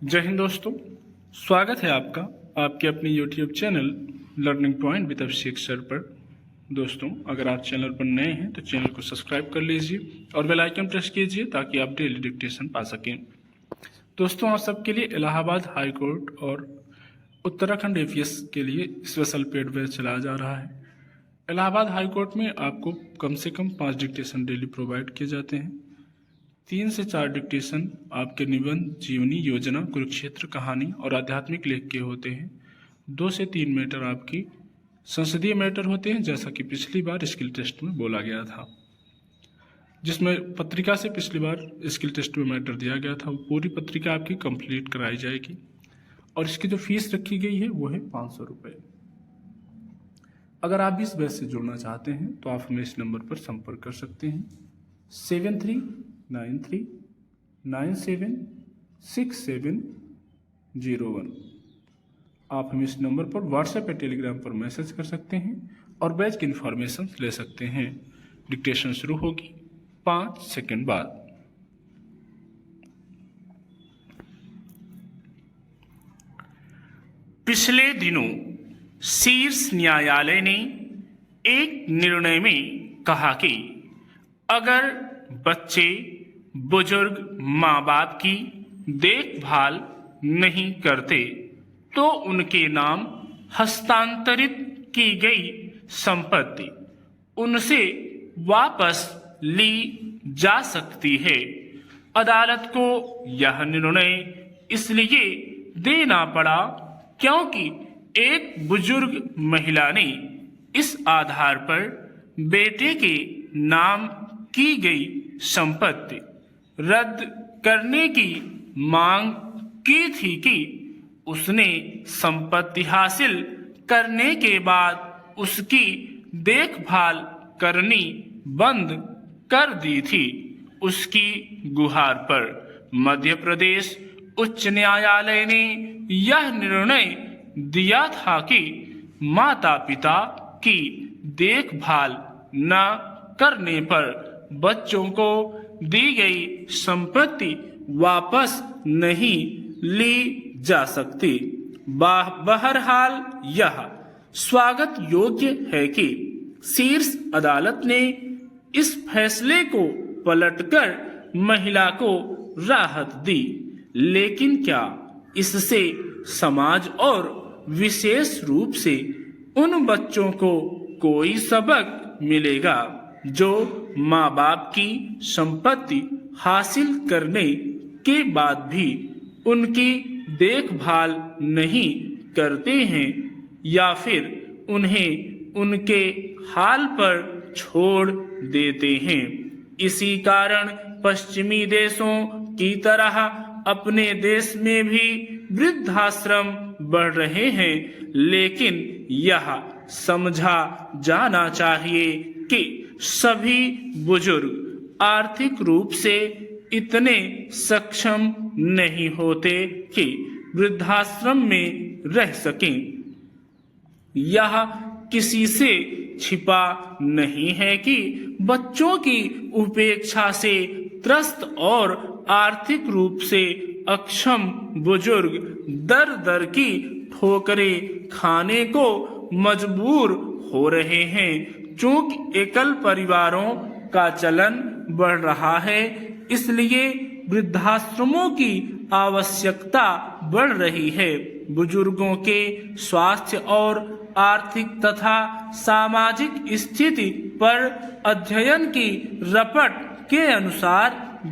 जय हिंद दोस्तों, स्वागत है आपका आपके अपने YouTube channel learning point with Abhishek sir पर। दोस्तों, अगर आप चैनल पर नए हैं तो चैनल को सब्सक्राइब कर लीजिए और बेल आइकन प्रेस कीजिए ताकि आप डेली डिक्टेशन पा सकें। दोस्तों, आप सबके लिए इलाहाबाद हाई कोर्ट और उत्तराखंड APS के लिए स्पेशल पेड बैच चलाया जा रहा है। इलाहाबाद हाई कोर्ट में आपको कम से कम 5 डिक्टेशन डेली प्रोवाइड किए जाते हैं। 3 से 4 डिक्टेशन आपके निबंध, जीवनी, योजना, कुरुक्षेत्र, कहानी और आध्यात्मिक लेख के होते हैं। 2 से 3 मैटर आपकी संसदीय मैटर होते हैं, जैसा कि पिछली बार स्किल टेस्ट में बोला गया था, जिसमें पत्रिका से पिछली बार स्किल टेस्ट में मैटर दिया गया था। वो पूरी पत्रिका आपकी कंप्लीट कराई जाएगी और इसकी जो फीस रखी गई है वो है 500 रुपये। अगर आप भी इस बैच से जुड़ना चाहते हैं तो आप हमें इस नंबर पर संपर्क कर सकते हैं 7393976701। आप हमें इस नंबर पर व्हाट्सएप या टेलीग्राम पर मैसेज कर सकते हैं और बैच की इन्फॉर्मेशन ले सकते हैं। डिक्टेशन शुरू होगी 5 सेकंड बाद। पिछले दिनों शीर्ष न्यायालय ने एक निर्णय में कहा कि अगर बच्चे, बुजुर्ग, माँ बाप की देखभाल नहीं करते तो उनके नाम हस्तांतरित की गई संपत्ति उनसे वापस ली जा सकती है। अदालत को यह निर्णय इसलिए देना पड़ा क्योंकि एक बुजुर्ग महिला ने इस आधार पर बेटे के नाम की गई संपत्ति रद्द करने की मांग की थी कि उसने संपत्ति हासिल करने के बाद उसकी देखभाल करनी बंद कर दी थी। उसकी गुहार पर मध्य प्रदेश उच्च न्यायालय ने यह निर्णय दिया था कि माता पिता की देखभाल न करने पर बच्चों को दी गई संपत्ति वापस नहीं ली जा सकती। बहरहाल यह स्वागत योग्य है कि शीर्ष अदालत ने इस फैसले को पलटकर महिला को राहत दी, लेकिन क्या इससे समाज और विशेष रूप से उन बच्चों को कोई सबक मिलेगा जो माँ बाप की संपत्ति हासिल करने के बाद भी उनकी देखभाल नहीं करते हैं या फिर उन्हें उनके हाल पर छोड़ देते हैं? इसी कारण पश्चिमी देशों की तरह अपने देश में भी वृद्धाश्रम बढ़ रहे हैं, लेकिन यह समझा जाना चाहिए कि सभी बुजुर्ग आर्थिक रूप से इतने सक्षम नहीं होते कि वृद्धाश्रम में रह सकें। यह किसी से छिपा नहीं है कि बच्चों की उपेक्षा से त्रस्त और आर्थिक रूप से अक्षम बुजुर्ग दर दर की ठोकरें खाने को मजबूर हो रहे हैं। चूंकि एकल परिवारों का चलन बढ़ रहा है, इसलिए वृद्धाश्रमों की आवश्यकता बढ़ रही है। बुजुर्गों के स्वास्थ्य और आर्थिक तथा सामाजिक स्थिति पर अध्ययन की रपट के अनुसार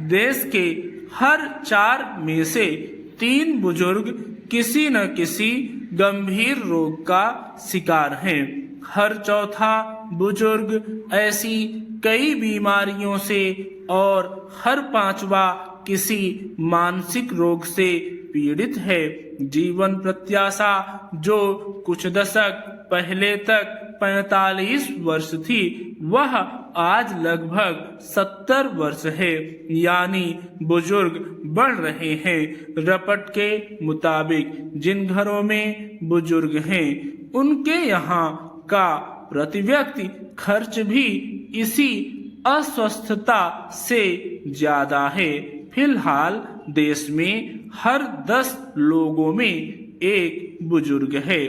देश के हर 4 में से 3 बुजुर्ग किसी न किसी गंभीर रोग का शिकार हैं। हर चौथा बुजुर्ग ऐसी कई बीमारियों से और हर 5वां किसी मानसिक रोग से पीड़ित है। जीवन प्रत्याशा जो कुछ दशक पहले तक 45 वर्ष थी, वह आज लगभग 70 वर्ष है, यानी बुजुर्ग बढ़ रहे हैं। रपट के मुताबिक जिन घरों में बुजुर्ग हैं, उनके यहाँ का प्रति व्यक्ति खर्च भी इसी अस्वस्थता से ज्यादा है। फिलहाल देश में हर 10 लोगों में एक बुजुर्ग है।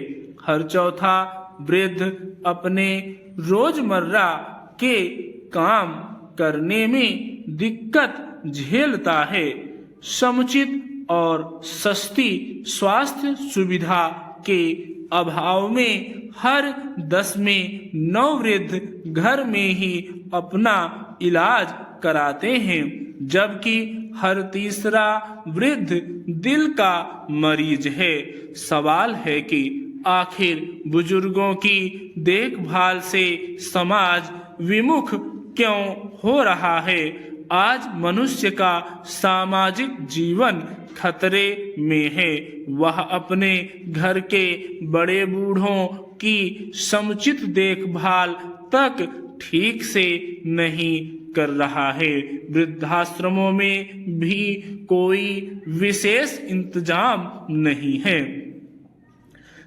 हर चौथा वृद्ध अपने रोजमर्रा के काम करने में दिक्कत झेलता है। समुचित और सस्ती स्वास्थ्य सुविधा के अभाव में हर 10 में 9 वृद्ध घर में ही अपना इलाज कराते हैं, जबकि हर तीसरा वृद्ध दिल का मरीज है। सवाल है कि आखिर बुजुर्गों की देखभाल से समाज विमुख क्यों हो रहा है? आज मनुष्य का सामाजिक जीवन खतरे में है। वह अपने घर के बड़े बूढ़ों की समुचित देखभाल तक ठीक से नहीं कर रहा है। वृद्धाश्रमों में भी कोई विशेष इंतजाम नहीं है।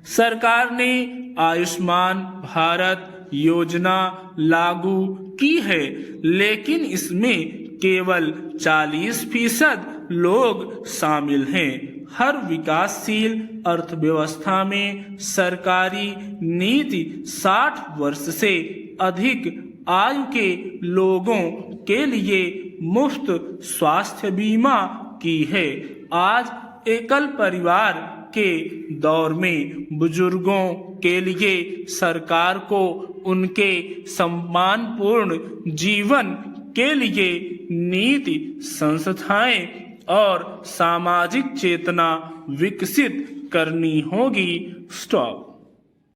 सरकार ने आयुष्मान भारत योजना लागू की है, लेकिन इसमें केवल 40% लोग शामिल हैं। हर विकासशील अर्थव्यवस्था में सरकारी नीति 60 वर्ष से अधिक आयु के लोगों के लिए मुफ्त स्वास्थ्य बीमा की है। आज एकल परिवार के दौर में बुजुर्गों के लिए सरकार को उनके सम्मानपूर्ण जीवन के लिए नीति, संस्थाएं और सामाजिक चेतना विकसित करनी होगी। स्टॉप।